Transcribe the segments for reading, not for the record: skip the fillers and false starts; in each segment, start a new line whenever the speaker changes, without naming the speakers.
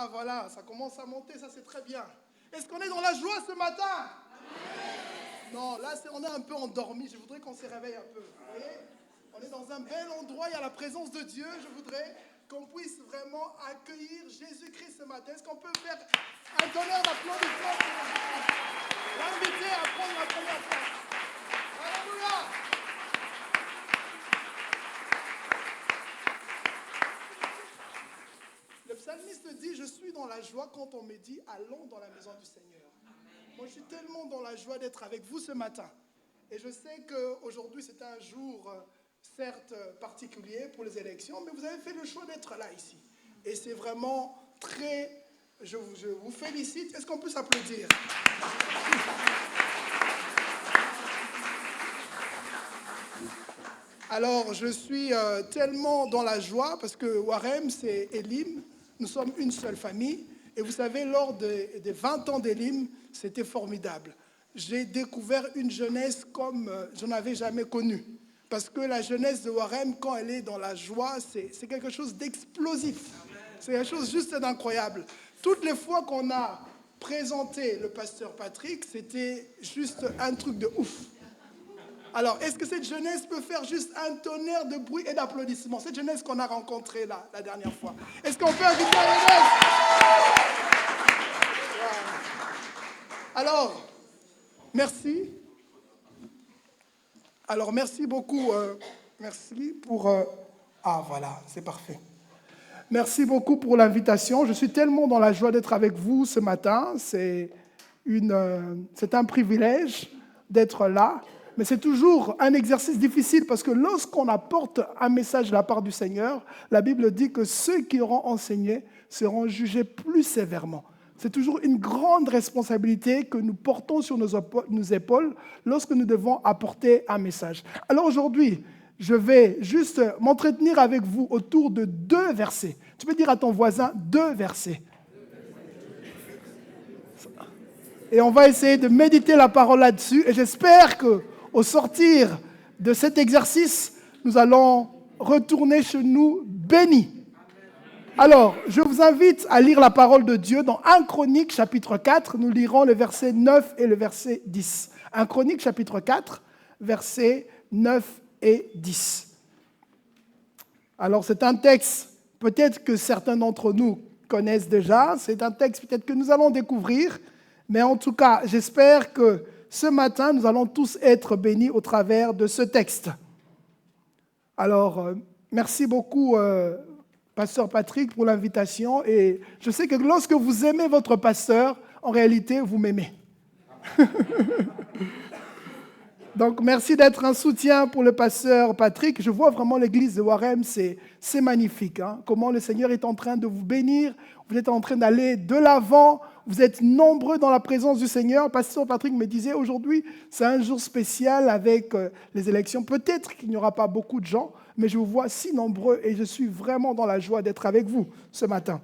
Ah voilà, ça commence à monter, ça c'est très bien. Est-ce qu'on est dans la joie ce matin? Non, là on est un peu endormi, je voudrais qu'on se réveille un peu. Vous voyez? On est dans un bel endroit, il y a la présence de Dieu. Je voudrais qu'on puisse vraiment accueillir Jésus-Christ ce matin. Est-ce qu'on peut faire un tonnerre d'applaudissements pour l'inviter à prendre la première place? Alléluia! Le psalmiste dit, je suis dans la joie quand on me dit, allons dans la maison du Seigneur. Moi, je suis tellement dans la joie d'être avec vous ce matin. Et je sais qu'aujourd'hui, c'est un jour, certes, particulier pour les élections, mais vous avez fait le choix d'être là, ici. Et c'est vraiment très... Je vous félicite. Est-ce qu'on peut s'applaudir? Alors, je suis tellement dans la joie parce que Warem, c'est Elim. Nous sommes une seule famille. Et vous savez, lors des 20 ans d'Elim, c'était formidable. J'ai découvert une jeunesse comme je n'avais jamais connue. Parce que la jeunesse de Warem, quand elle est dans la joie, c'est quelque chose d'explosif. C'est quelque chose juste d'incroyable. Toutes les fois qu'on a présenté le pasteur Patrick, c'était juste un truc de ouf. Alors, est-ce que cette jeunesse peut faire juste un tonnerre de bruit et d'applaudissements? Cette jeunesse qu'on a rencontrée là, la dernière fois. Est-ce qu'on peut inviter la jeunesse? Alors, merci. Alors, merci beaucoup. Merci pour... Ah, voilà, c'est parfait. Merci beaucoup pour l'invitation. Je suis tellement dans la joie d'être avec vous ce matin. C'est un privilège d'être là. Mais c'est toujours un exercice difficile parce que lorsqu'on apporte un message de la part du Seigneur, la Bible dit que ceux qui auront enseigné seront jugés plus sévèrement. C'est toujours une grande responsabilité que nous portons sur nos épaules lorsque nous devons apporter un message. Alors aujourd'hui, je vais juste m'entretenir avec vous autour de 2 versets. Tu peux dire à ton voisin 2 versets. Et on va essayer de méditer la parole là-dessus. Et j'espère qu'au sortir de cet exercice, nous allons retourner chez nous bénis. Alors, je vous invite à lire la parole de Dieu dans 1 Chronique, chapitre 4. Nous lirons le verset 9 et le verset 10. 1 Chronique, chapitre 4, versets 9 et 10. Alors, c'est un texte, peut-être que certains d'entre nous connaissent déjà. C'est un texte peut-être que nous allons découvrir. Mais en tout cas, j'espère que ce matin, nous allons tous être bénis au travers de ce texte. Alors, merci beaucoup, pasteur Patrick, pour l'invitation. Et je sais que lorsque vous aimez votre pasteur, en réalité, vous m'aimez. Donc, merci d'être un soutien pour le pasteur Patrick. Je vois vraiment l'église de Warem, c'est magnifique. Hein? Comment le Seigneur est en train de vous bénir. Vous êtes en train d'aller de l'avant. Vous êtes nombreux dans la présence du Seigneur. Pasteur Patrick me disait, aujourd'hui, c'est un jour spécial avec les élections. Peut-être qu'il n'y aura pas beaucoup de gens, mais je vous vois si nombreux et je suis vraiment dans la joie d'être avec vous ce matin.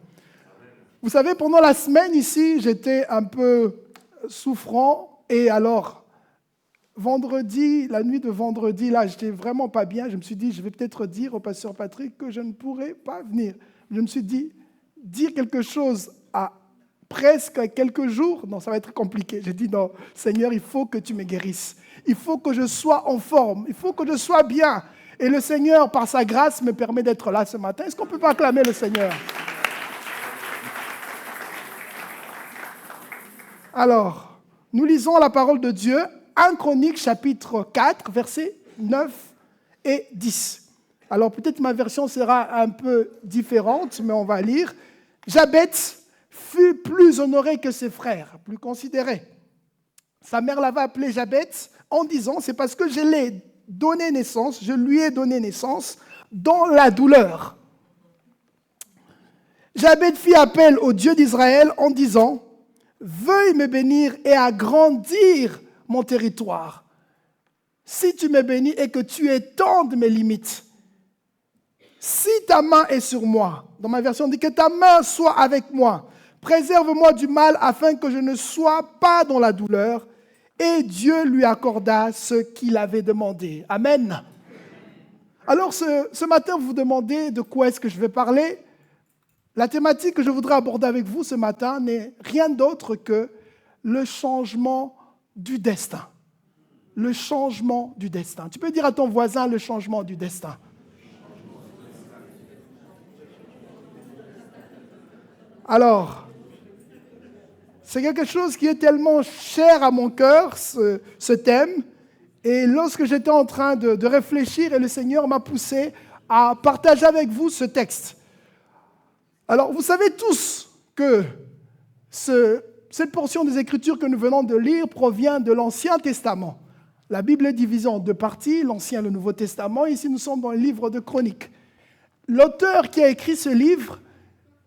Vous savez, pendant la semaine ici, j'étais un peu souffrant et alors... Vendredi, la nuit de vendredi, là, j'étais vraiment pas bien. Je me suis dit, je vais peut-être dire au pasteur Patrick que je ne pourrais pas venir. Je me suis dit, dire quelque chose à presque quelques jours, non, ça va être compliqué. J'ai dit, non, Seigneur, il faut que tu me guérisses. Il faut que je sois en forme. Il faut que je sois bien. Et le Seigneur, par sa grâce, me permet d'être là ce matin. Est-ce qu'on peut pas acclamer le Seigneur? Alors, nous lisons la parole de Dieu. 1 Chronique, chapitre 4, versets 9 et 10. Alors peut-être ma version sera un peu différente, mais on va lire. Jabet fut plus honoré que ses frères, plus considéré. Sa mère l'avait appelé Jabet en disant, c'est parce que je lui ai donné naissance dans la douleur. Jabet fit appel au Dieu d'Israël en disant, veuille me bénir et agrandir mon territoire. Si tu me bénis et que tu étendes mes limites, si ta main est sur moi, dans ma version on dit que ta main soit avec moi, préserve-moi du mal afin que je ne sois pas dans la douleur. Et Dieu lui accorda ce qu'il avait demandé. Amen. Alors ce matin, vous vous demandez de quoi est-ce que je vais parler. La thématique que je voudrais aborder avec vous ce matin n'est rien d'autre que le changement du destin. Le changement du destin. Tu peux dire à ton voisin le changement du destin. Alors, c'est quelque chose qui est tellement cher à mon cœur, ce thème. Et lorsque j'étais en train de réfléchir, et le Seigneur m'a poussé à partager avec vous ce texte. Alors, vous savez tous que cette portion des Écritures que nous venons de lire provient de l'Ancien Testament. La Bible est divisée en deux parties, l'Ancien et le Nouveau Testament. Ici, nous sommes dans le livre de Chroniques. L'auteur qui a écrit ce livre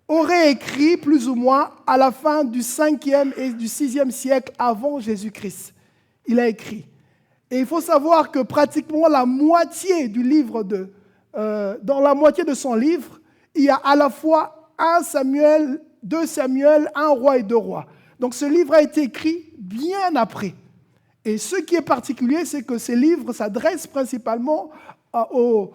aurait écrit plus ou moins à la fin du 5e et du 6e siècle avant Jésus-Christ. Il a écrit. Et il faut savoir que pratiquement la moitié du livre, dans la moitié de son livre, il y a à la fois 1 Samuel, 2 Samuel, 1 roi et 2 rois. Donc ce livre a été écrit bien après. Et ce qui est particulier, c'est que ces livres s'adressent principalement aux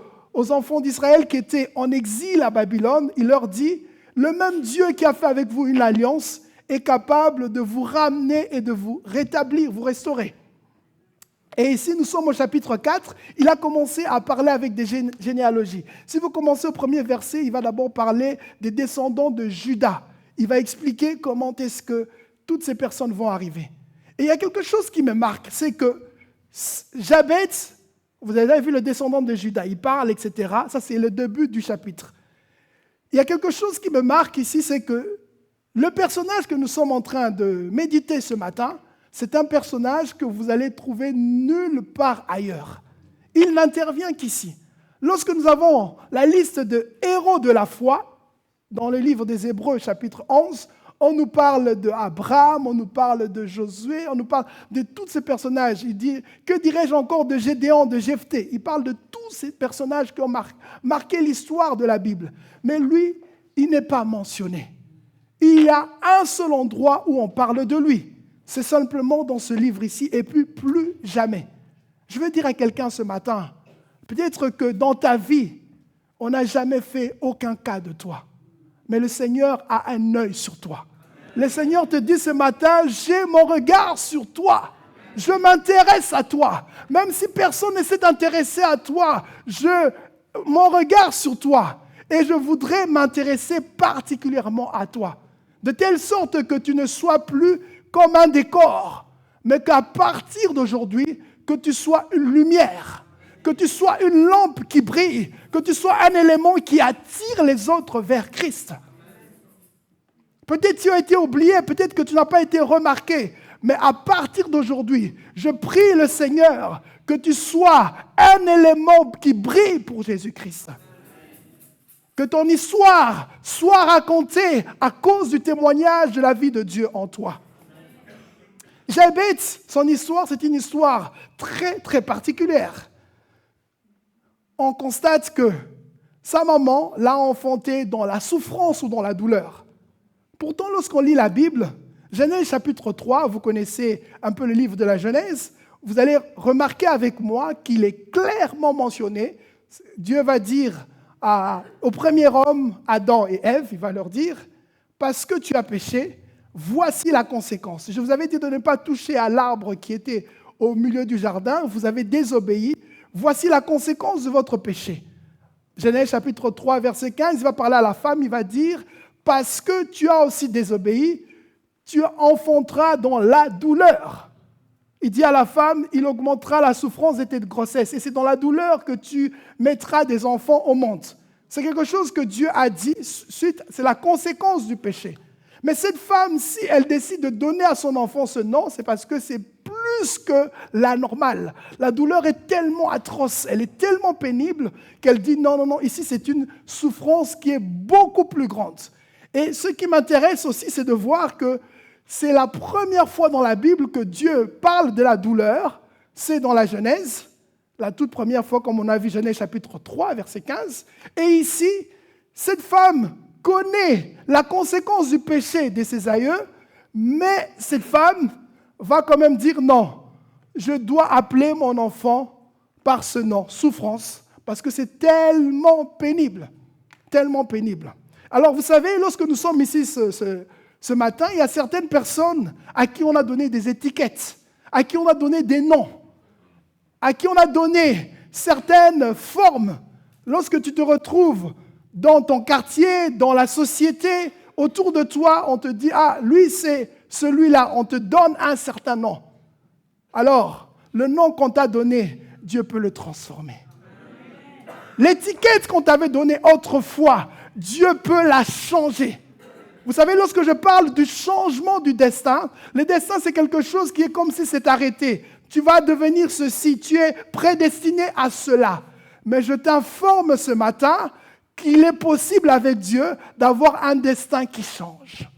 enfants d'Israël qui étaient en exil à Babylone. Il leur dit, le même Dieu qui a fait avec vous une alliance est capable de vous ramener et de vous rétablir, vous restaurer. Et ici, nous sommes au chapitre 4. Il a commencé à parler avec des généalogies. Si vous commencez au premier verset, il va d'abord parler des descendants de Juda. Il va expliquer comment est-ce que toutes ces personnes vont arriver. Et il y a quelque chose qui me marque, c'est que Jabez, vous avez vu le descendant de Juda, il parle, etc. Ça, c'est le début du chapitre. Il y a quelque chose qui me marque ici, c'est que le personnage que nous sommes en train de méditer ce matin, c'est un personnage que vous allez trouver nulle part ailleurs. Il n'intervient qu'ici. Lorsque nous avons la liste de héros de la foi, dans le livre des Hébreux, chapitre 11, on nous parle d'Abraham, on nous parle de Josué, on nous parle de tous ces personnages. Il dit, que dirais-je encore de Gédéon, de Jephthé? Il parle de tous ces personnages qui ont marqué l'histoire de la Bible. Mais lui, il n'est pas mentionné. Il y a un seul endroit où on parle de lui. C'est simplement dans ce livre ici, et puis plus jamais. Je veux dire à quelqu'un ce matin, peut-être que dans ta vie, on n'a jamais fait aucun cas de toi. Mais le Seigneur a un œil sur toi. Le Seigneur te dit ce matin, j'ai mon regard sur toi. Je m'intéresse à toi. Même si personne ne s'est intéressé à toi, mon regard sur toi. Et je voudrais m'intéresser particulièrement à toi. De telle sorte que tu ne sois plus comme un décor, mais qu'à partir d'aujourd'hui, que tu sois une lumière, que tu sois une lampe qui brille, que tu sois un élément qui attire les autres vers Christ. Peut-être tu as été oublié, peut-être que tu n'as pas été remarqué, mais à partir d'aujourd'hui, je prie le Seigneur que tu sois un élément qui brille pour Jésus-Christ. Que ton histoire soit racontée à cause du témoignage de la vie de Dieu en toi. Jabez, son histoire, c'est une histoire très, très particulière. On constate que sa maman l'a enfanté dans la souffrance ou dans la douleur. Pourtant, lorsqu'on lit la Bible, Genèse chapitre 3, vous connaissez un peu le livre de la Genèse, vous allez remarquer avec moi qu'il est clairement mentionné. Dieu va dire au premier homme, Adam et Ève, il va leur dire, parce que tu as péché, voici la conséquence. Je vous avais dit de ne pas toucher à l'arbre qui était au milieu du jardin, vous avez désobéi, voici la conséquence de votre péché. Genèse chapitre 3, verset 15, il va parler à la femme, il va dire, parce que tu as aussi désobéi, tu enfanteras dans la douleur. Il dit à la femme, il augmentera la souffrance de tes grossesses. Et c'est dans la douleur que tu mettras des enfants au monde. C'est quelque chose que Dieu a dit, c'est la conséquence du péché. Mais cette femme, si elle décide de donner à son enfant ce nom, c'est parce que c'est plus que la normale. La douleur est tellement atroce, elle est tellement pénible qu'elle dit non, ici c'est une souffrance qui est beaucoup plus grande. Et ce qui m'intéresse aussi, c'est de voir que c'est la première fois dans la Bible que Dieu parle de la douleur. C'est dans la Genèse, la toute première fois, comme on a vu Genèse chapitre 3, verset 15. Et ici, cette femme connaît la conséquence du péché de ses aïeux, mais cette femme va quand même dire non, je dois appeler mon enfant par ce nom, souffrance, parce que c'est tellement pénible, tellement pénible. Alors, vous savez, lorsque nous sommes ici ce matin, il y a certaines personnes à qui on a donné des étiquettes, à qui on a donné des noms, à qui on a donné certaines formes. Lorsque tu te retrouves dans ton quartier, dans la société, autour de toi, on te dit « Ah, lui, c'est celui-là », on te donne un certain nom. Alors, le nom qu'on t'a donné, Dieu peut le transformer. L'étiquette qu'on t'avait donnée autrefois, Dieu peut la changer. Vous savez, lorsque je parle du changement du destin, le destin, c'est quelque chose qui est comme si c'est arrêté. Tu vas devenir ceci, tu es prédestiné à cela. Mais je t'informe ce matin qu'il est possible avec Dieu d'avoir un destin qui change.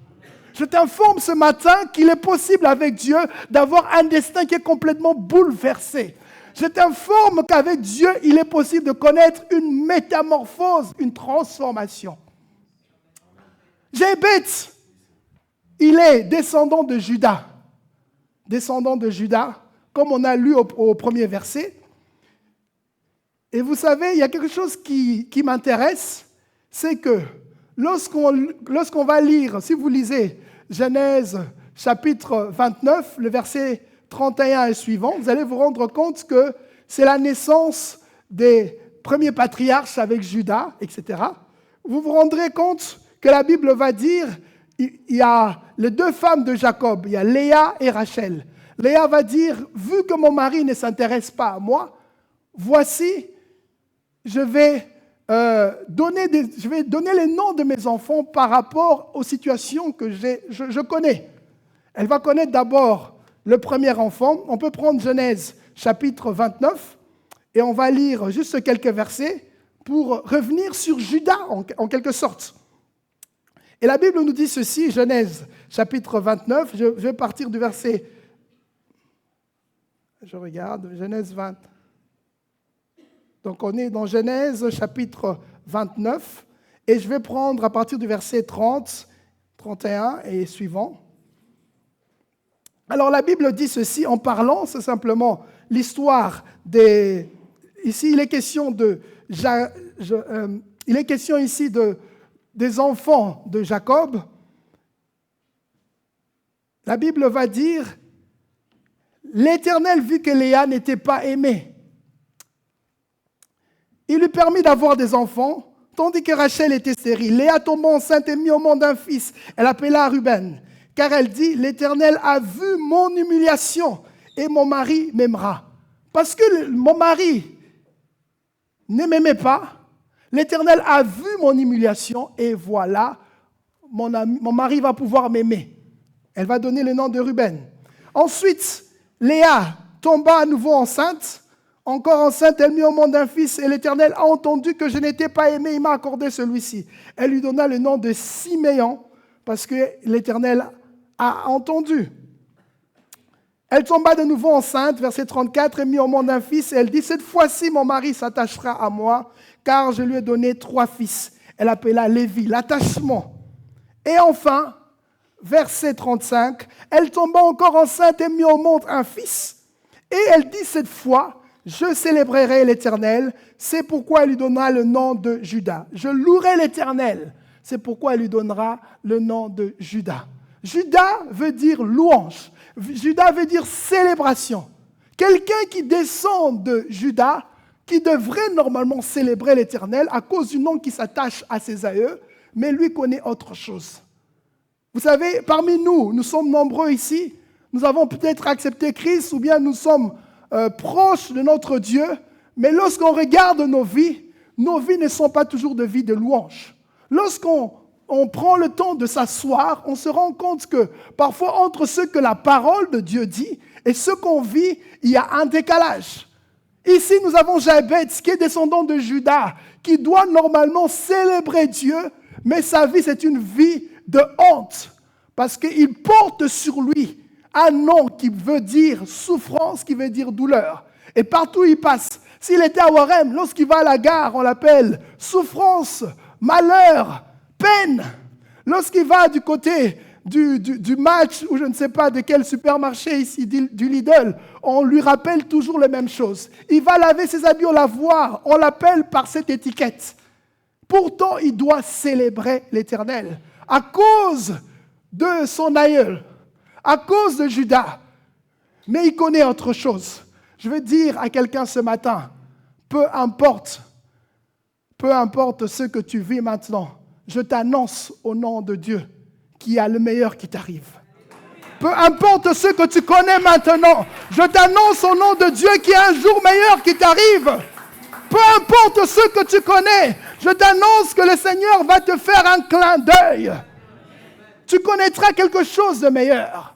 Je t'informe ce matin qu'il est possible avec Dieu d'avoir un destin qui est complètement bouleversé. Je t'informe qu'avec Dieu, il est possible de connaître une métamorphose, une transformation. Jébet, il est descendant de Juda. Descendant de Juda, comme on a lu au premier verset. Et vous savez, il y a quelque chose qui m'intéresse, c'est que lorsqu'on va lire, si vous lisez Genèse chapitre 29, le verset 31 et suivant, vous allez vous rendre compte que c'est la naissance des premiers patriarches avec Juda, etc. Vous vous rendrez compte que la Bible va dire, il y a les deux femmes de Jacob, il y a Léa et Rachel. Léa va dire, vu que mon mari ne s'intéresse pas à moi, voici, je vais donner les noms de mes enfants par rapport aux situations que je connais. Elle va connaître d'abord le premier enfant. On peut prendre Genèse chapitre 29 et on va lire juste quelques versets pour revenir sur Juda en quelque sorte. Et la Bible nous dit ceci, Genèse chapitre 29, je vais partir du verset, je regarde, Genèse 20. Donc on est dans Genèse chapitre 29 et je vais prendre à partir du verset 30, 31 et suivant. Alors la Bible dit ceci en parlant, c'est simplement l'histoire des... Ici il est question ici des enfants de Jacob. La Bible va dire, l'Éternel vit que Léa n'était pas aimée. Il lui permit d'avoir des enfants, tandis que Rachel était stérile. Léa tomba enceinte et mit au monde un fils. Elle appela Ruben, car elle dit, l'Éternel a vu mon humiliation et mon mari m'aimera. Parce que mon mari ne m'aimait pas, l'Éternel a vu mon humiliation et voilà, mon mari va pouvoir m'aimer. Elle va donner le nom de Ruben. Ensuite, Léa tomba à nouveau enceinte. Encore enceinte, elle mit au monde un fils et l'Éternel a entendu que je n'étais pas aimé, il m'a accordé celui-ci. Elle lui donna le nom de Siméon parce que l'Éternel a entendu. Elle tomba de nouveau enceinte, verset 34, et mit au monde un fils et elle dit, cette fois-ci mon mari s'attachera à moi car je lui ai donné 3 fils. Elle appela Lévi, l'attachement. Et enfin, verset 35, elle tomba encore enceinte et mit au monde un fils et elle dit cette fois, je célébrerai l'Éternel, c'est pourquoi elle lui donnera le nom de Juda. Je louerai l'Éternel, c'est pourquoi elle lui donnera le nom de Juda. Juda veut dire louange, Juda veut dire célébration. Quelqu'un qui descend de Juda, qui devrait normalement célébrer l'Éternel à cause du nom qui s'attache à ses aïeux, mais lui connaît autre chose. Vous savez, parmi nous, nous sommes nombreux ici, nous avons peut-être accepté Christ ou bien nous sommes proches de notre Dieu, mais lorsqu'on regarde nos vies ne sont pas toujours de vie de louange. Lorsqu'on prend le temps de s'asseoir, on se rend compte que parfois entre ce que la parole de Dieu dit et ce qu'on vit, il y a un décalage. Ici, nous avons Jabez qui est descendant de Juda, qui doit normalement célébrer Dieu, mais sa vie c'est une vie de honte, parce qu'il porte sur lui un nom qui veut dire souffrance, qui veut dire douleur. Et partout où il passe, s'il était à Warem, lorsqu'il va à la gare, on l'appelle souffrance, malheur, peine. Lorsqu'il va du côté du match, ou je ne sais pas de quel supermarché ici, du Lidl, on lui rappelle toujours les mêmes choses. Il va laver ses habits au lavoir, on l'appelle par cette étiquette. Pourtant, il doit célébrer l'Éternel à cause de son aïeul, à cause de Judas. Mais il connaît autre chose. Je veux dire à quelqu'un ce matin, peu importe ce que tu vis maintenant, je t'annonce au nom de Dieu qu'il y a le meilleur qui t'arrive. Peu importe ce que tu connais maintenant, je t'annonce au nom de Dieu qu'il y a un jour meilleur qui t'arrive. Peu importe ce que tu connais, je t'annonce que le Seigneur va te faire un clin d'œil. Tu connaîtras quelque chose de meilleur.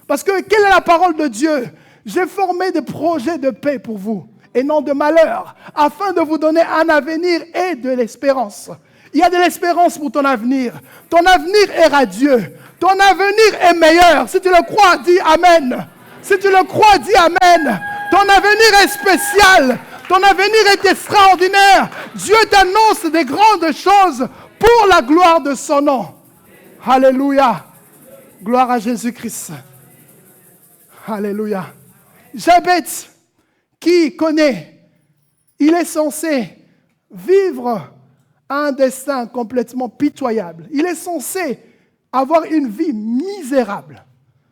Parce que quelle est la parole de Dieu? J'ai formé des projets de paix pour vous et non de malheur, afin de vous donner un avenir et de l'espérance. Il y a de l'espérance pour ton avenir. Ton avenir est radieux. Ton avenir est meilleur. Si tu le crois, dis Amen. Si tu le crois, dis Amen. Ton avenir est spécial. Ton avenir est extraordinaire. Dieu t'annonce des grandes choses pour la gloire de son nom. Alléluia. Gloire à Jésus-Christ. Alléluia. Jabez, qui connaît, il est censé vivre un destin complètement pitoyable. Il est censé avoir une vie misérable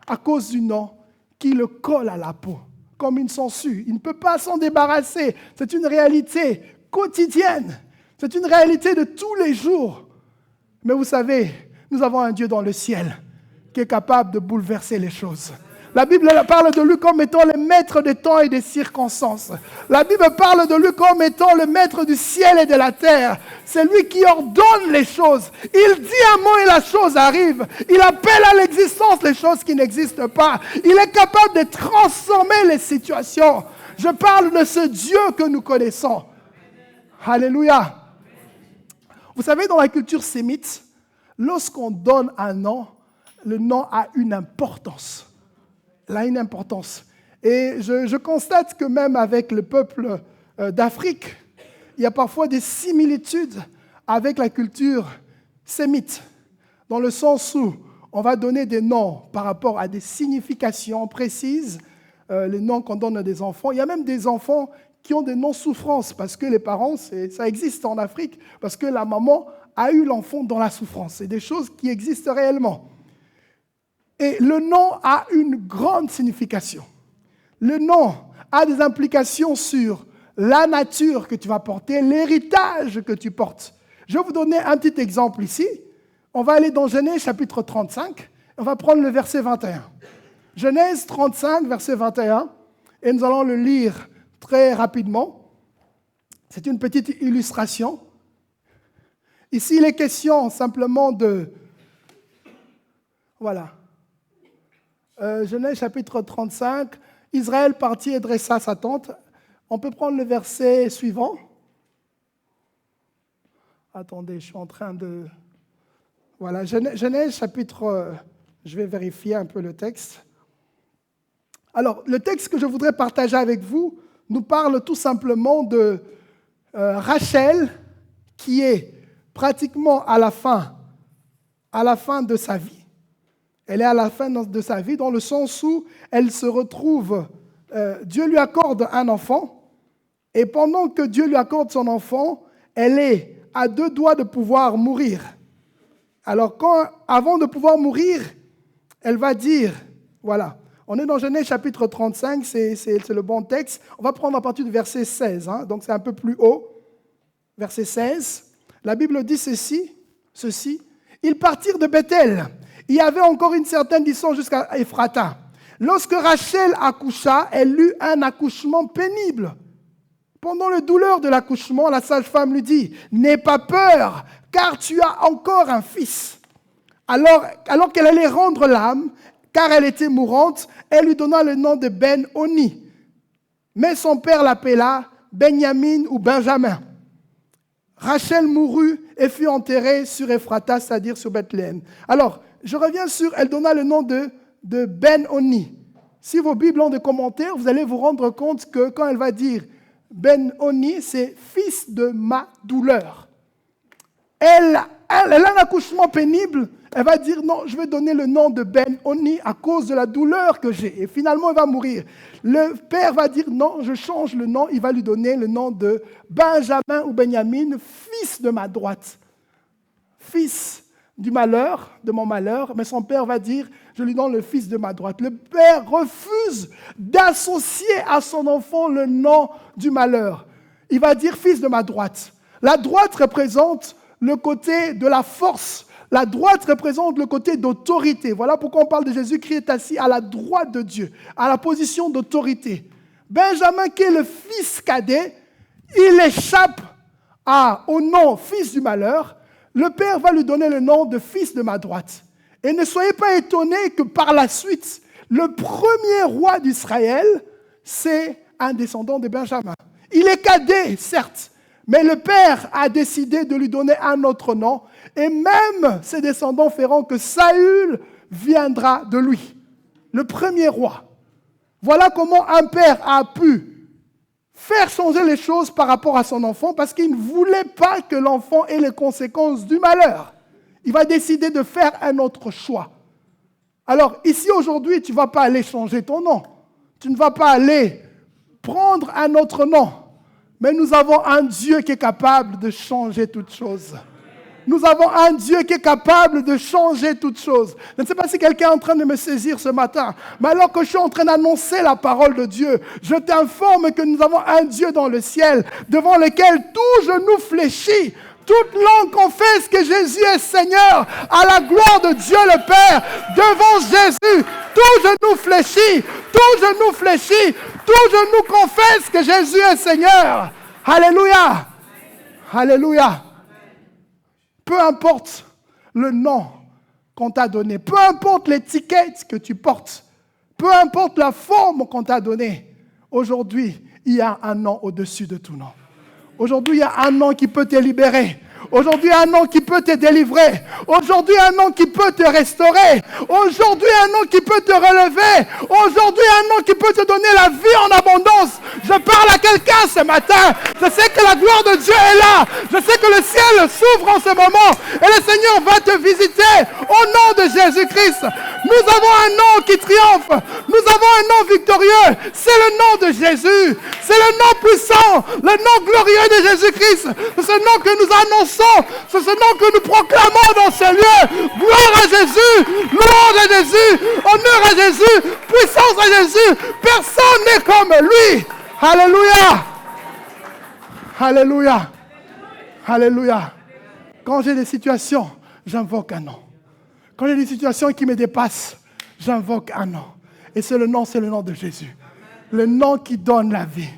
à cause du nom qui le colle à la peau, comme une sangsue. Il ne peut pas s'en débarrasser. C'est une réalité quotidienne. C'est une réalité de tous les jours. Mais vous savez, nous avons un Dieu dans le ciel qui est capable de bouleverser les choses. La Bible parle de lui comme étant le maître des temps et des circonstances. La Bible parle de lui comme étant le maître du ciel et de la terre. C'est lui qui ordonne les choses. Il dit un mot et la chose arrive. Il appelle à l'existence les choses qui n'existent pas. Il est capable de transformer les situations. Je parle de ce Dieu que nous connaissons. Alléluia. Vous savez, dans la culture sémite, lorsqu'on donne un nom, le nom a une importance. Il a une importance. Et je constate que même avec le peuple d'Afrique, il y a parfois des similitudes avec la culture sémite, dans le sens où on va donner des noms par rapport à des significations précises, les noms qu'on donne à des enfants. Il y a même des enfants qui ont des noms souffrance, parce que les parents, ça existe en Afrique, parce que la maman a eu l'enfant dans la souffrance. C'est des choses qui existent réellement. Et le nom a une grande signification. Le nom a des implications sur la nature que tu vas porter, l'héritage que tu portes. Je vais vous donner un petit exemple ici. On va aller dans Genèse chapitre 35. On va prendre le verset 21. Genèse 35, verset 21. Et nous allons le lire très rapidement. C'est une petite illustration. Ici, il est question simplement de... Voilà. Genèse chapitre 35, Israël partit et dressa sa tente. On peut prendre le verset suivant. Attendez, je suis en train de... Voilà, Genèse chapitre... Je vais vérifier un peu le texte. Alors, le texte que je voudrais partager avec vous nous parle tout simplement de Rachel, qui est pratiquement à la fin de sa vie. Elle est à la fin de sa vie dans le sens où elle se retrouve, Dieu lui accorde un enfant, et pendant que Dieu lui accorde son enfant, elle est à 2 doigts de pouvoir mourir. Alors, avant de pouvoir mourir, elle va dire, voilà, on est dans Genèse chapitre 35, c'est le bon texte. On va prendre à partir du verset 16, donc c'est un peu plus haut. Verset 16, la Bible dit ceci, ils partirent de Bethel. Il y avait encore une certaine distance jusqu'à Ephrata. Lorsque Rachel accoucha, elle eut un accouchement pénible. Pendant la douleur de l'accouchement, la sage-femme lui dit « N'aie pas peur, car tu as encore un fils. » Alors qu'elle allait rendre l'âme, car elle était mourante, elle lui donna le nom de Ben-Oni. Mais son père l'appela Benjamin ou Benjamin. Rachel mourut et fut enterrée sur Ephrata, c'est-à-dire sur Bethléem. Alors, je reviens sur, elle donna le nom de Ben-Oni. Si vos Bibles ont des commentaires, vous allez vous rendre compte que quand elle va dire Ben-Oni, c'est fils de ma douleur. Elle elle a un accouchement pénible, elle va dire non, je vais donner le nom de Ben-Oni à cause de la douleur que j'ai. Et finalement, elle va mourir. Le père va dire non, je change le nom, il va lui donner le nom de Benjamin ou Benjamin, fils de ma droite. Fils du malheur, de mon malheur, mais son père va dire, je lui donne le fils de ma droite. Le père refuse d'associer à son enfant le nom du malheur. Il va dire fils de ma droite. La droite représente le côté de la force. La droite représente le côté d'autorité. Voilà pourquoi on parle de Jésus-Christ est assis à la droite de Dieu, à la position d'autorité. Benjamin, qui est le fils cadet, il échappe au nom fils du malheur. Le père va lui donner le nom de fils de ma droite. Et ne soyez pas étonnés que par la suite, le premier roi d'Israël, c'est un descendant de Benjamin. Il est cadet, certes, mais le père a décidé de lui donner un autre nom. Et même ses descendants feront que Saül viendra de lui, le premier roi. Voilà comment un père a pu faire changer les choses par rapport à son enfant parce qu'il ne voulait pas que l'enfant ait les conséquences du malheur. Il va décider de faire un autre choix. Alors, ici, aujourd'hui, tu ne vas pas aller changer ton nom. Tu ne vas pas aller prendre un autre nom. Mais nous avons un Dieu qui est capable de changer toutes choses. Nous avons un Dieu qui est capable de changer toutes choses. Je ne sais pas si quelqu'un est en train de me saisir ce matin, mais alors que je suis en train d'annoncer la parole de Dieu, je t'informe que nous avons un Dieu dans le ciel, devant lequel tout genou fléchit, toute langue confesse que Jésus est Seigneur, à la gloire de Dieu le Père, devant Jésus, tout genou fléchit, tout genou confesse que Jésus est Seigneur. Alléluia, alléluia. Peu importe le nom qu'on t'a donné, peu importe l'étiquette que tu portes, peu importe la forme qu'on t'a donnée, aujourd'hui, il y a un nom au-dessus de tout nom. Aujourd'hui, il y a un nom qui peut te libérer. Aujourd'hui, un nom qui peut te délivrer. Aujourd'hui, un nom qui peut te restaurer. Aujourd'hui, un nom qui peut te relever. Aujourd'hui, un nom qui peut te donner la vie en abondance. Je parle à quelqu'un ce matin. Je sais que la gloire de Dieu est là. Je sais que le ciel s'ouvre en ce moment. Et le Seigneur va te visiter au nom de Jésus-Christ. Nous avons un nom qui triomphe. Nous avons un nom victorieux. C'est le nom de Jésus. C'est le nom puissant. Le nom glorieux de Jésus-Christ. C'est ce nom que nous annonçons. C'est ce nom que nous proclamons dans ce lieu. Gloire à Jésus, louange à Jésus, honneur à Jésus, puissance à Jésus. Personne n'est comme lui. Alléluia. Alléluia. Alléluia. Quand j'ai des situations, j'invoque un nom. Quand j'ai des situations qui me dépassent, j'invoque un nom. Et c'est le nom de Jésus. Le nom qui donne la vie.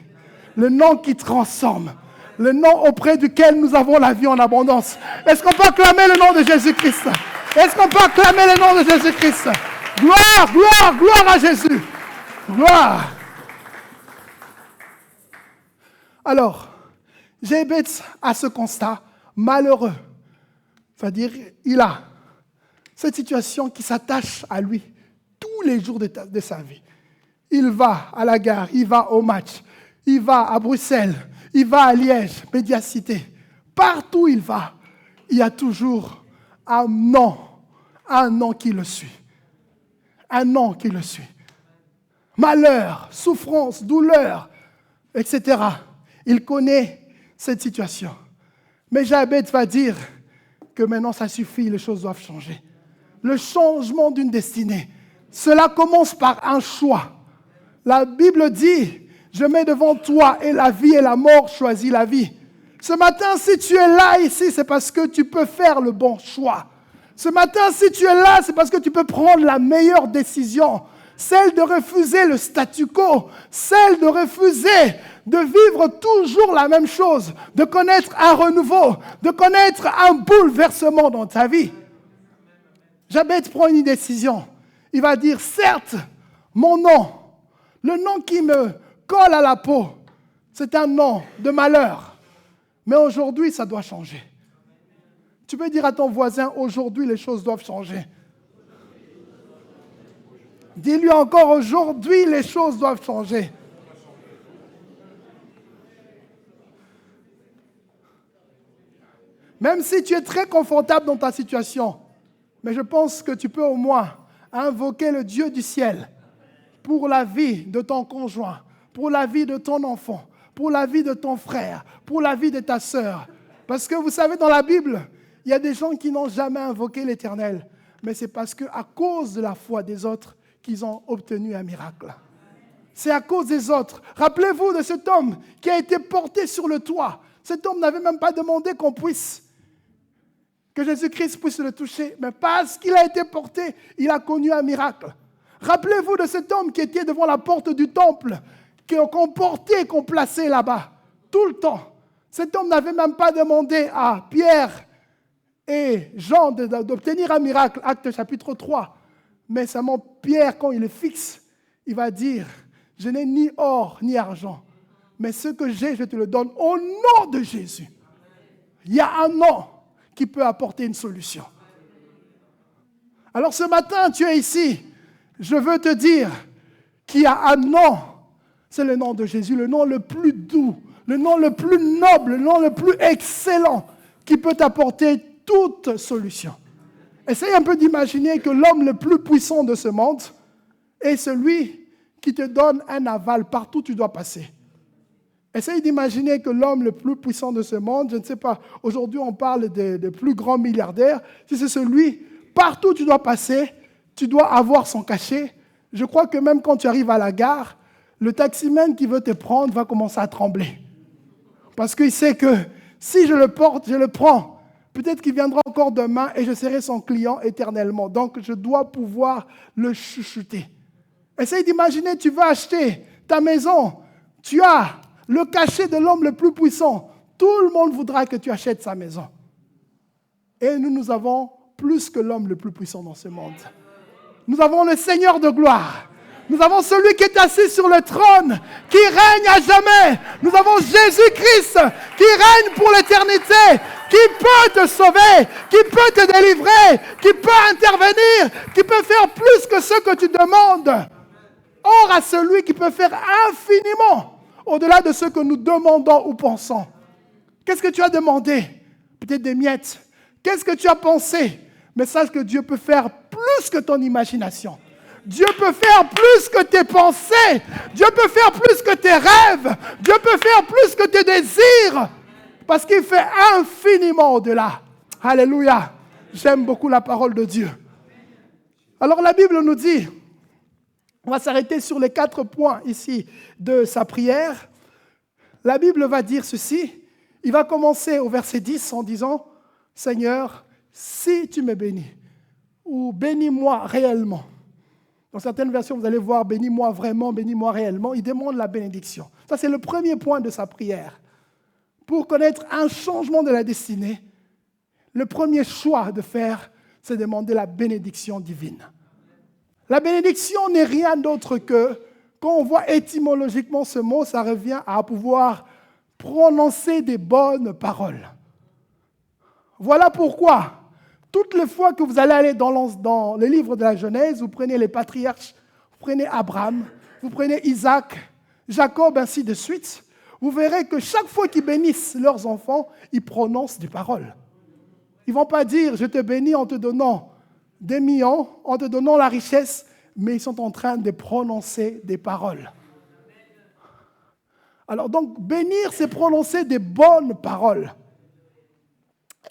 Le nom qui transforme. Le nom auprès duquel nous avons la vie en abondance. Est-ce qu'on peut acclamer le nom de Jésus-Christ? Est-ce qu'on peut acclamer le nom de Jésus-Christ? Gloire, gloire, gloire à Jésus. Gloire. Alors, Jabez a ce constat malheureux. C'est-à-dire, il a cette situation qui s'attache à lui tous les jours de sa vie. Il va à la gare, il va au match, il va à Bruxelles, il va à Liège, Médiacité. Partout où il va, il y a toujours un nom qui le suit. Un nom qui le suit. Malheur, souffrance, douleur, etc. Il connaît cette situation. Mais Jabez va dire que maintenant ça suffit, les choses doivent changer. Le changement d'une destinée, cela commence par un choix. La Bible dit, je mets devant toi et la vie et la mort, choisis la vie. Ce matin, si tu es là ici, c'est parce que tu peux faire le bon choix. Ce matin, si tu es là, c'est parce que tu peux prendre la meilleure décision. Celle de refuser le statu quo, celle de refuser de vivre toujours la même chose, de connaître un renouveau, de connaître un bouleversement dans ta vie. Jabez prend une décision. Il va dire, certes, mon nom, le nom qui me colle à la peau, c'est un nom de malheur. Mais aujourd'hui, ça doit changer. Tu peux dire à ton voisin, aujourd'hui, les choses doivent changer. Dis-lui encore, aujourd'hui, les choses doivent changer. Même si tu es très confortable dans ta situation, mais je pense que tu peux au moins invoquer le Dieu du ciel pour la vie de ton conjoint, pour la vie de ton enfant, pour la vie de ton frère, pour la vie de ta sœur. Parce que vous savez, dans la Bible, il y a des gens qui n'ont jamais invoqué l'Éternel, mais c'est parce qu'à cause de la foi des autres qu'ils ont obtenu un miracle. C'est à cause des autres. Rappelez-vous de cet homme qui a été porté sur le toit. Cet homme n'avait même pas demandé que Jésus-Christ puisse le toucher. Mais parce qu'il a été porté, il a connu un miracle. Rappelez-vous de cet homme qui était devant la porte du temple, qu'on portait, qu'on plaçait là-bas, tout le temps. Cet homme n'avait même pas demandé à Pierre et Jean d'obtenir un miracle, Actes chapitre 3. Mais seulement Pierre, quand il est fixe, il va dire, je n'ai ni or ni argent, mais ce que j'ai, je te le donne au nom de Jésus. Il y a un nom qui peut apporter une solution. Alors ce matin, tu es ici. Je veux te dire qu'il y a un nom. C'est le nom de Jésus, le nom le plus doux, le nom le plus noble, le nom le plus excellent qui peut t'apporter toute solution. Essaye un peu d'imaginer que l'homme le plus puissant de ce monde est celui qui te donne un aval partout où tu dois passer. Essaye d'imaginer que l'homme le plus puissant de ce monde, je ne sais pas, aujourd'hui on parle des plus grands milliardaires, si c'est celui, partout où tu dois passer, tu dois avoir son cachet. Je crois que même quand tu arrives à la gare, le taximène qui veut te prendre va commencer à trembler. Parce qu'il sait que si je le porte, je le prends. Peut-être qu'il viendra encore demain et je serai son client éternellement. Donc je dois pouvoir le chuchoter. Essaye d'imaginer, tu vas acheter ta maison. Tu as le cachet de l'homme le plus puissant. Tout le monde voudra que tu achètes sa maison. Et nous avons plus que l'homme le plus puissant dans ce monde. Nous avons le Seigneur de gloire. Nous avons celui qui est assis sur le trône, qui règne à jamais. Nous avons Jésus-Christ qui règne pour l'éternité, qui peut te sauver, qui peut te délivrer, qui peut intervenir, qui peut faire plus que ce que tu demandes. Or, à celui qui peut faire infiniment au-delà de ce que nous demandons ou pensons. Qu'est-ce que tu as demandé? Peut-être des miettes. Qu'est-ce que tu as pensé? Mais sache que Dieu peut faire plus que ton imagination. Dieu peut faire plus que tes pensées. Dieu peut faire plus que tes rêves. Dieu peut faire plus que tes désirs. Parce qu'il fait infiniment au-delà. Alléluia. J'aime beaucoup la parole de Dieu. Alors la Bible nous dit, on va s'arrêter sur les 4 points ici de sa prière. La Bible va dire ceci. Il va commencer au verset 10 en disant, Seigneur, si tu me bénis, ou bénis-moi réellement. Dans certaines versions, vous allez voir, bénis-moi vraiment, bénis-moi réellement. Il demande la bénédiction. Ça, c'est le premier point de sa prière. Pour connaître un changement de la destinée, le premier choix de faire, c'est demander la bénédiction divine. La bénédiction n'est rien d'autre que, quand on voit étymologiquement ce mot, ça revient à pouvoir prononcer des bonnes paroles. Voilà pourquoi, toutes les fois que vous allez aller dans le livre de la Genèse, vous prenez les patriarches, vous prenez Abraham, vous prenez Isaac, Jacob, ainsi de suite, vous verrez que chaque fois qu'ils bénissent leurs enfants, ils prononcent des paroles. Ils ne vont pas dire « je te bénis en te donnant des millions, en te donnant la richesse », mais ils sont en train de prononcer des paroles. Alors donc, bénir, c'est prononcer des bonnes paroles.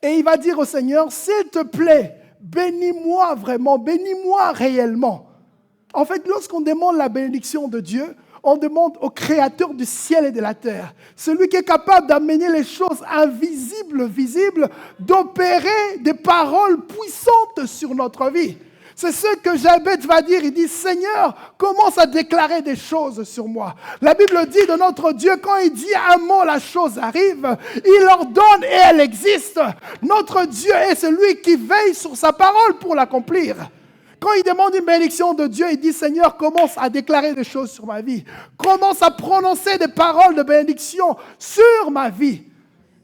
Et il va dire au Seigneur, s'il te plaît, bénis-moi vraiment, bénis-moi réellement. En fait, lorsqu'on demande la bénédiction de Dieu, on demande au Créateur du ciel et de la terre, celui qui est capable d'amener les choses invisibles, visibles, d'opérer des paroles puissantes sur notre vie. C'est ce que Jabez va dire. Il dit, Seigneur, commence à déclarer des choses sur moi. La Bible dit de notre Dieu, quand il dit un mot, la chose arrive. Il ordonne et elle existe. Notre Dieu est celui qui veille sur sa parole pour l'accomplir. Quand il demande une bénédiction de Dieu, il dit, Seigneur, commence à déclarer des choses sur ma vie. Commence à prononcer des paroles de bénédiction sur ma vie.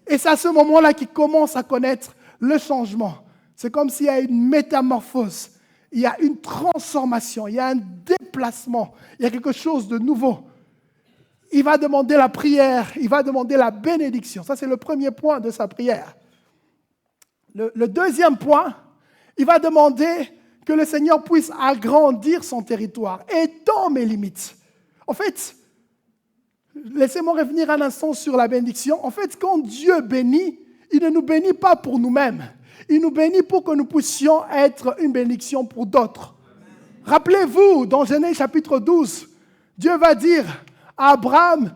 Et c'est à ce moment-là qu'il commence à connaître le changement. C'est comme s'il y a une métamorphose. Il y a une transformation, il y a un déplacement, il y a quelque chose de nouveau. Il va demander la prière, il va demander la bénédiction. Ça, c'est le premier point de sa prière. Le deuxième point, il va demander que le Seigneur puisse agrandir son territoire, étend mes limites. En fait, laissez-moi revenir un instant sur la bénédiction. En fait, quand Dieu bénit, il ne nous bénit pas pour nous-mêmes. Il nous bénit pour que nous puissions être une bénédiction pour d'autres. Rappelez-vous, dans Genèse chapitre 12, Dieu va dire à Abraham,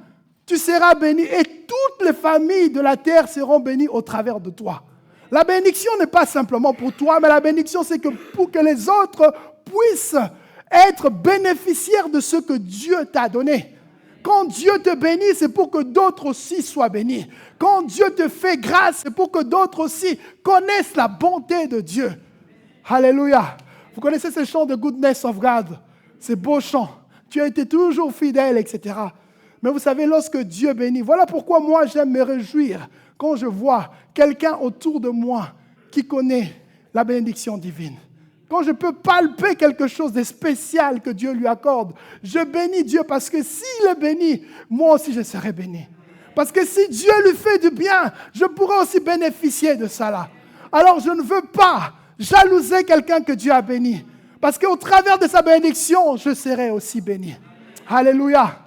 tu seras béni et toutes les familles de la terre seront bénies au travers de toi. La bénédiction n'est pas simplement pour toi, mais la bénédiction, c'est que pour que les autres puissent être bénéficiaires de ce que Dieu t'a donné. Quand Dieu te bénit, c'est pour que d'autres aussi soient bénis. Quand Dieu te fait grâce, c'est pour que d'autres aussi connaissent la bonté de Dieu. Alléluia. Vous connaissez ce chant de Goodness of God, ces beaux chants. Tu as été toujours fidèle, etc. Mais vous savez, lorsque Dieu bénit, voilà pourquoi moi j'aime me réjouir quand je vois quelqu'un autour de moi qui connaît la bénédiction divine. Quand je peux palper quelque chose de spécial que Dieu lui accorde, je bénis Dieu parce que s'il est béni, moi aussi je serai béni. Parce que si Dieu lui fait du bien, je pourrai aussi bénéficier de ça là. Alors je ne veux pas jalouser quelqu'un que Dieu a béni. Parce qu'au travers de sa bénédiction, je serai aussi béni. Alléluia.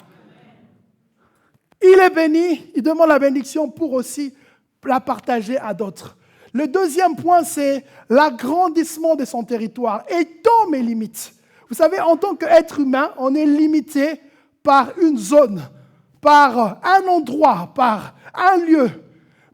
Il est béni, il demande la bénédiction pour aussi la partager à d'autres. Le deuxième point, c'est l'agrandissement de son territoire. Étend mes limites. Vous savez, en tant qu'être humain, on est limité par une zone, par un endroit, par un lieu.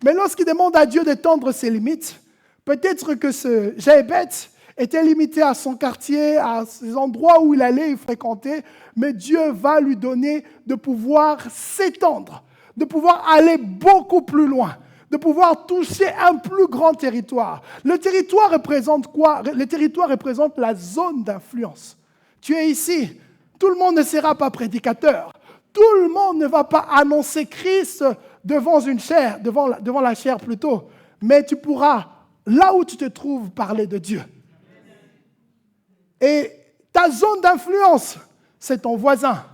Mais lorsqu'il demande à Dieu d'étendre ses limites, peut-être que ce Jéhébeth était limité à son quartier, à ces endroits où il allait y fréquenter, mais Dieu va lui donner de pouvoir s'étendre, de pouvoir aller beaucoup plus loin, de pouvoir toucher un plus grand territoire. Le territoire représente quoi? Le territoire représente la zone d'influence. Tu es ici, tout le monde ne sera pas prédicateur, tout le monde ne va pas annoncer Christ devant une chaire, devant la chaire plutôt, mais tu pourras, là où tu te trouves, parler de Dieu. Et ta zone d'influence, c'est ton voisin.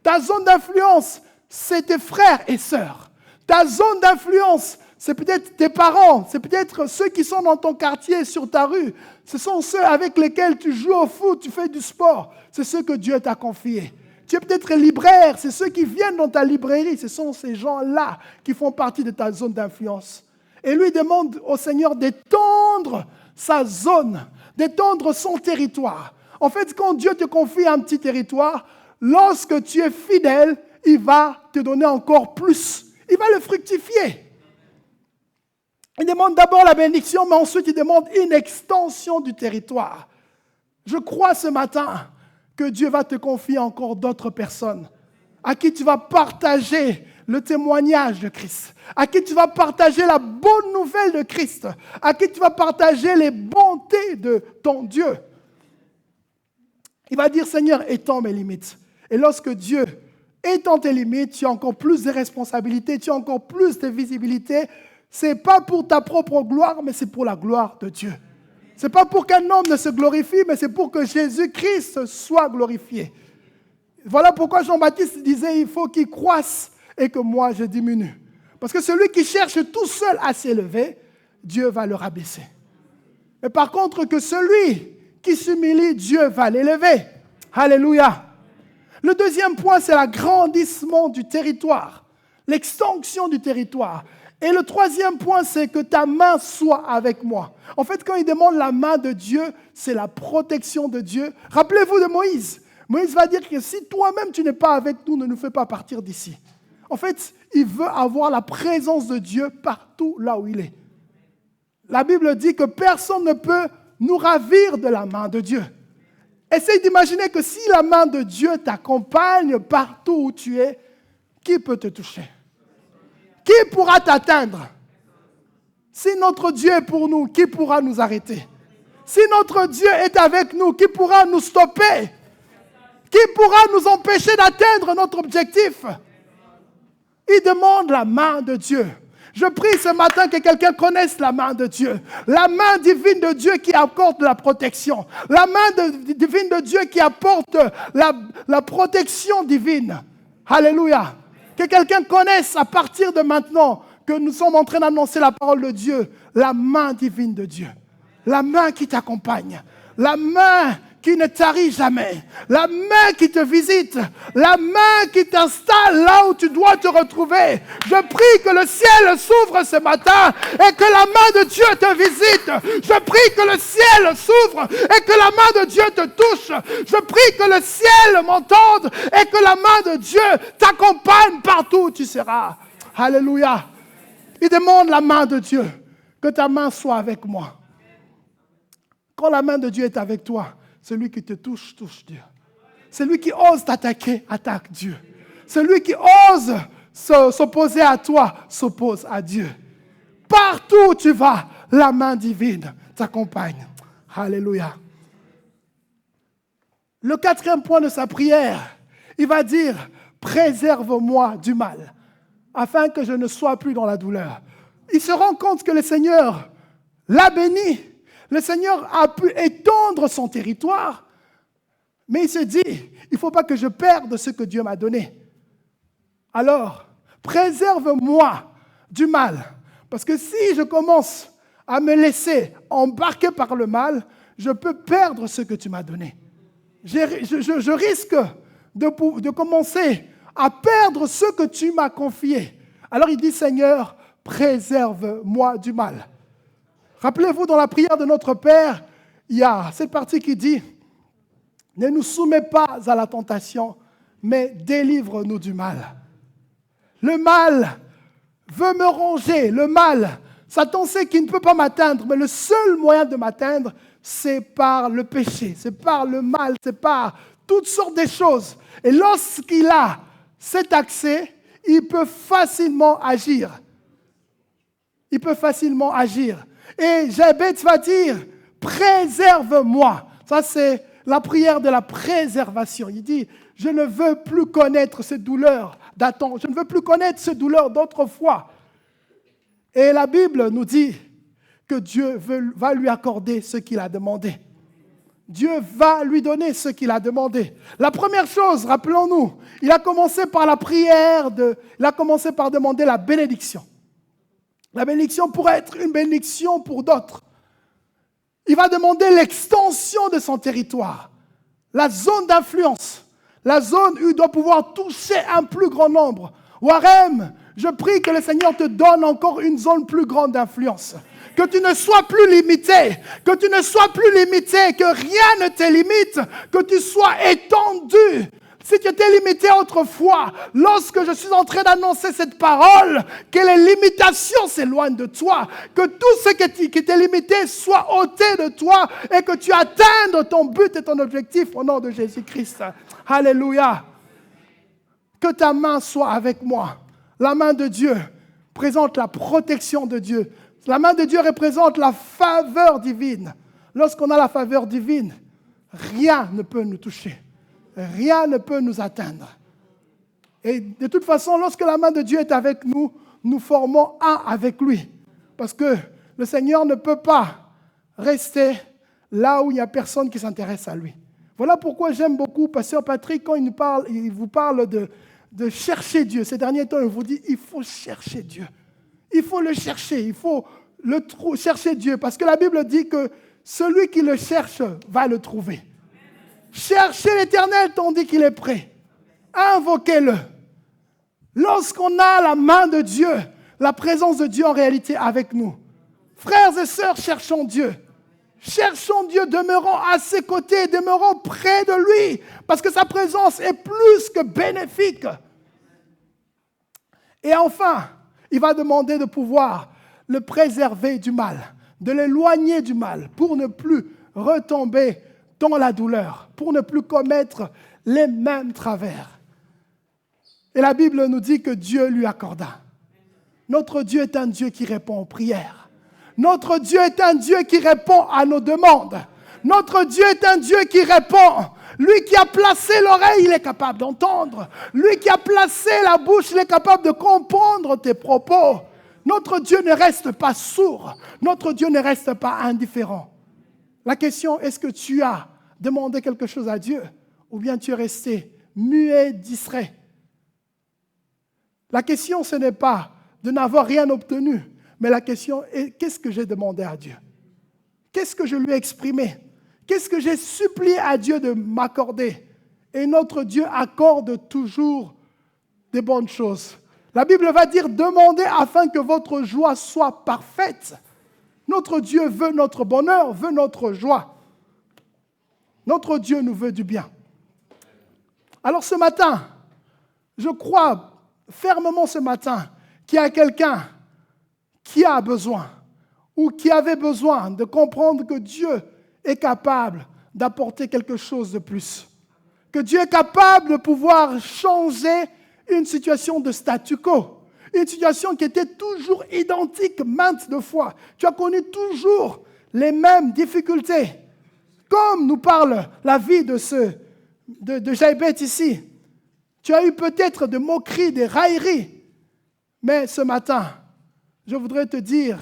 Ta zone d'influence, c'est tes frères et sœurs. Ta zone d'influence, c'est peut-être tes parents, c'est peut-être ceux qui sont dans ton quartier, sur ta rue. Ce sont ceux avec lesquels tu joues au foot, tu fais du sport. C'est ceux que Dieu t'a confiés. Tu es peut-être libraire, c'est ceux qui viennent dans ta librairie. Ce sont ces gens-là qui font partie de ta zone d'influence. Et lui demande au Seigneur d'étendre sa zone, d'étendre son territoire. En fait, quand Dieu te confie un petit territoire, lorsque tu es fidèle, il va te donner encore plus. Il va le fructifier. Il demande d'abord la bénédiction, mais ensuite il demande une extension du territoire. Je crois ce matin que Dieu va te confier encore d'autres personnes à qui tu vas partager le témoignage de Christ, à qui tu vas partager la bonne nouvelle de Christ, à qui tu vas partager les bontés de ton Dieu. Il va dire, Seigneur, étends mes limites. Et lorsque Dieu étend tes limites, tu as encore plus de responsabilités, tu as encore plus de visibilité. Ce n'est pas pour ta propre gloire, mais c'est pour la gloire de Dieu. Ce n'est pas pour qu'un homme ne se glorifie, mais c'est pour que Jésus-Christ soit glorifié. Voilà pourquoi Jean-Baptiste disait, il faut qu'il croisse et que moi je diminue. Parce que celui qui cherche tout seul à s'élever, Dieu va le rabaisser. Mais par contre, que celui qui s'humilie, Dieu va l'élever. Alléluia. Le deuxième point, c'est l'agrandissement du territoire, l'extension du territoire. Et le troisième point, c'est que ta main soit avec moi. En fait, quand il demande la main de Dieu, c'est la protection de Dieu. Rappelez-vous de Moïse. Moïse va dire que si toi-même tu n'es pas avec nous, ne nous fais pas partir d'ici. En fait, il veut avoir la présence de Dieu partout là où il est. La Bible dit que personne ne peut nous ravir de la main de Dieu. Essaye d'imaginer que si la main de Dieu t'accompagne partout où tu es, qui peut te toucher? Qui pourra t'atteindre? Si notre Dieu est pour nous, qui pourra nous arrêter? Si notre Dieu est avec nous, qui pourra nous stopper? Qui pourra nous empêcher d'atteindre notre objectif? Il demande la main de Dieu. Je prie ce matin que quelqu'un connaisse la main de Dieu. La main divine de Dieu qui apporte la protection. La main divine de Dieu qui apporte la protection divine. Alléluia. Que quelqu'un connaisse à partir de maintenant que nous sommes en train d'annoncer la parole de Dieu, la main divine de Dieu, la main qui t'accompagne, la main qui ne tarit jamais, la main qui te visite, la main qui t'installe là où tu dois te retrouver. Je prie que le ciel s'ouvre ce matin et que la main de Dieu te visite. Je prie que le ciel s'ouvre et que la main de Dieu te touche. Je prie que le ciel m'entende et que la main de Dieu t'accompagne partout où tu seras. Alléluia. Il demande la main de Dieu, que ta main soit avec moi. Quand la main de Dieu est avec toi, celui qui te touche, touche Dieu. Celui qui ose t'attaquer, attaque Dieu. Celui qui ose s'opposer à toi, s'oppose à Dieu. Partout où tu vas, la main divine t'accompagne. Alléluia. Le 4e point de sa prière, il va dire, préserve-moi du mal, afin que je ne sois plus dans la douleur. Il se rend compte que le Seigneur l'a béni. Le Seigneur a pu étendre son territoire, mais il se dit, il ne faut pas que je perde ce que Dieu m'a donné. Alors, préserve-moi du mal, parce que si je commence à me laisser embarquer par le mal, je peux perdre ce que tu m'as donné. Je risque de commencer à perdre ce que tu m'as confié. Alors il dit, Seigneur, préserve-moi du mal. Rappelez-vous, dans la prière de notre Père, il y a cette partie qui dit, ne nous soumets pas à la tentation, mais délivre-nous du mal. Le mal veut me ronger, le mal, Satan sait qu'il ne peut pas m'atteindre, mais le seul moyen de m'atteindre, c'est par le péché, c'est par le mal, c'est par toutes sortes de choses. Et lorsqu'il a cet accès, il peut facilement agir. Il peut facilement agir. Et Jabez va dire, préserve-moi. Ça, c'est la prière de la préservation. Il dit, je ne veux plus connaître cette douleur d'Adam. Je ne veux plus connaître cette douleur d'autrefois. Et la Bible nous dit que Dieu va lui accorder ce qu'il a demandé. Dieu va lui donner ce qu'il a demandé. La première chose, rappelons-nous, il a commencé par la prière, il a commencé par demander la bénédiction. La bénédiction pourrait être une bénédiction pour d'autres. Il va demander l'extension de son territoire, la zone d'influence, la zone où il doit pouvoir toucher un plus grand nombre. Warem, je prie que le Seigneur te donne encore une zone plus grande d'influence. Que tu ne sois plus limité, que tu ne sois plus limité, que rien ne te limite, que tu sois étendu. Si tu étais limité autrefois, lorsque je suis en train d'annoncer cette parole, que les limitations s'éloignent de toi, que tout ce qui t'est limité soit ôté de toi et que tu atteignes ton but et ton objectif au nom de Jésus-Christ. Alléluia. Que ta main soit avec moi. La main de Dieu présente la protection de Dieu. La main de Dieu représente la faveur divine. Lorsqu'on a la faveur divine, rien ne peut nous toucher. Rien ne peut nous atteindre. Et de toute façon, lorsque la main de Dieu est avec nous, nous formons un avec lui. Parce que le Seigneur ne peut pas rester là où il n'y a personne qui s'intéresse à lui. Voilà pourquoi j'aime beaucoup Pasteur Patrick quand il vous parle de chercher Dieu. Ces derniers temps, il vous dit, il faut chercher Dieu. Il faut le chercher, il faut chercher Dieu. Parce que la Bible dit que celui qui le cherche va le trouver. Cherchez l'Éternel tandis qu'il est prêt. Invoquez-le. Lorsqu'on a la main de Dieu, la présence de Dieu en réalité avec nous. Frères et sœurs, cherchons Dieu. Cherchons Dieu, demeurons à ses côtés, demeurons près de lui, parce que sa présence est plus que bénéfique. Et enfin, il va demander de pouvoir le préserver du mal, de l'éloigner du mal, pour ne plus retomber dans la douleur, pour ne plus commettre les mêmes travers. Et la Bible nous dit que Dieu lui accorda. Notre Dieu est un Dieu qui répond aux prières. Notre Dieu est un Dieu qui répond à nos demandes. Notre Dieu est un Dieu qui répond. Lui qui a placé l'oreille, il est capable d'entendre. Lui qui a placé la bouche, il est capable de comprendre tes propos. Notre Dieu ne reste pas sourd. Notre Dieu ne reste pas indifférent. La question, est-ce que tu as demandé quelque chose à Dieu ou bien tu es resté muet, distrait? La question, ce n'est pas de n'avoir rien obtenu. Mais la question est, qu'est-ce que j'ai demandé à Dieu? Qu'est-ce que je lui ai exprimé? Qu'est-ce que j'ai supplié à Dieu de m'accorder? Et notre Dieu accorde toujours des bonnes choses. La Bible va dire, demandez afin que votre joie soit parfaite. Notre Dieu veut notre bonheur, veut notre joie. Notre Dieu nous veut du bien. Alors ce matin, je crois fermement ce matin qu'il y a quelqu'un qui a besoin ou qui avait besoin de comprendre que Dieu est capable d'apporter quelque chose de plus. Que Dieu est capable de pouvoir changer une situation de statu quo, une situation qui était toujours identique maintes de fois. Tu as connu toujours les mêmes difficultés. Comme nous parle la vie de Jaïbet ici. Tu as eu peut-être des moqueries, des railleries. Mais ce matin, je voudrais te dire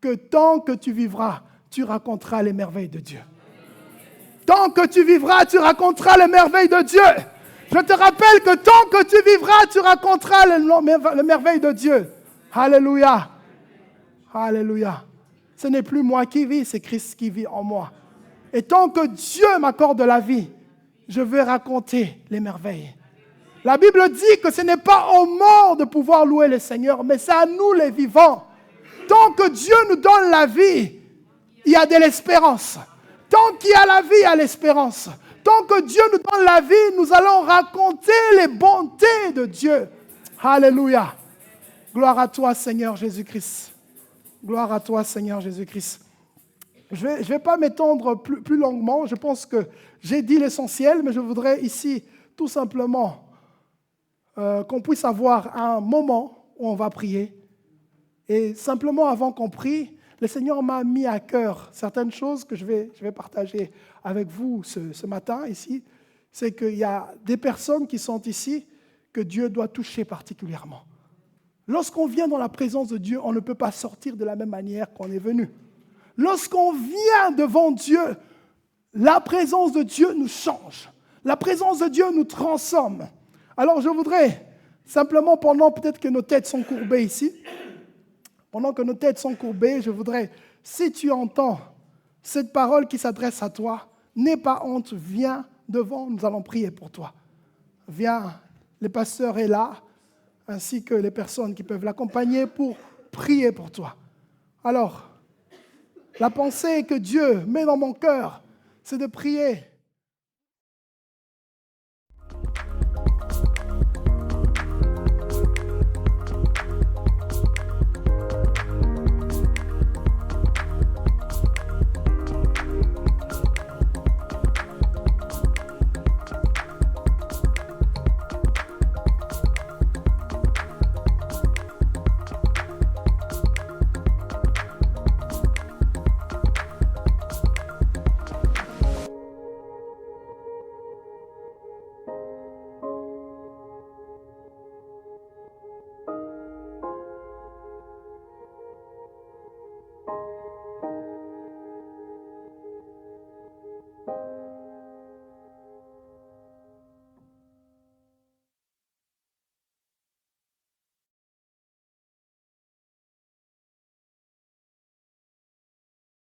que tant que tu vivras, tu raconteras les merveilles de Dieu. Tant que tu vivras, tu raconteras les merveilles de Dieu. Je te rappelle que tant que tu vivras, tu raconteras les merveilles de Dieu. Alléluia. Alléluia. Ce n'est plus moi qui vis, c'est Christ qui vit en moi. Et tant que Dieu m'accorde la vie, je vais raconter les merveilles. La Bible dit que ce n'est pas aux morts de pouvoir louer le Seigneur, mais c'est à nous les vivants. Tant que Dieu nous donne la vie, il y a de l'espérance. Tant qu'il y a la vie, il y a l'espérance. Tant que Dieu nous donne la vie, nous allons raconter les bontés de Dieu. Alléluia. Gloire à toi, Seigneur Jésus-Christ. Gloire à toi, Seigneur Jésus-Christ. Je ne vais pas m'étendre plus longuement. Je pense que j'ai dit l'essentiel, mais je voudrais ici tout simplement qu'on puisse avoir un moment où on va prier. Et simplement avant qu'on prie, le Seigneur m'a mis à cœur certaines choses que je vais partager avec vous ce matin ici. C'est qu'il y a des personnes qui sont ici que Dieu doit toucher particulièrement. Lorsqu'on vient dans la présence de Dieu, on ne peut pas sortir de la même manière qu'on est venu. Lorsqu'on vient devant Dieu, la présence de Dieu nous change. La présence de Dieu nous transforme. Alors je voudrais simplement, pendant peut-être que nos têtes sont courbées ici, pendant que nos têtes sont courbées, je voudrais, si tu entends cette parole qui s'adresse à toi, n'aie pas honte, viens devant, nous allons prier pour toi. Viens, le pasteur est là, ainsi que les personnes qui peuvent l'accompagner pour prier pour toi. Alors, la pensée que Dieu met dans mon cœur, c'est de prier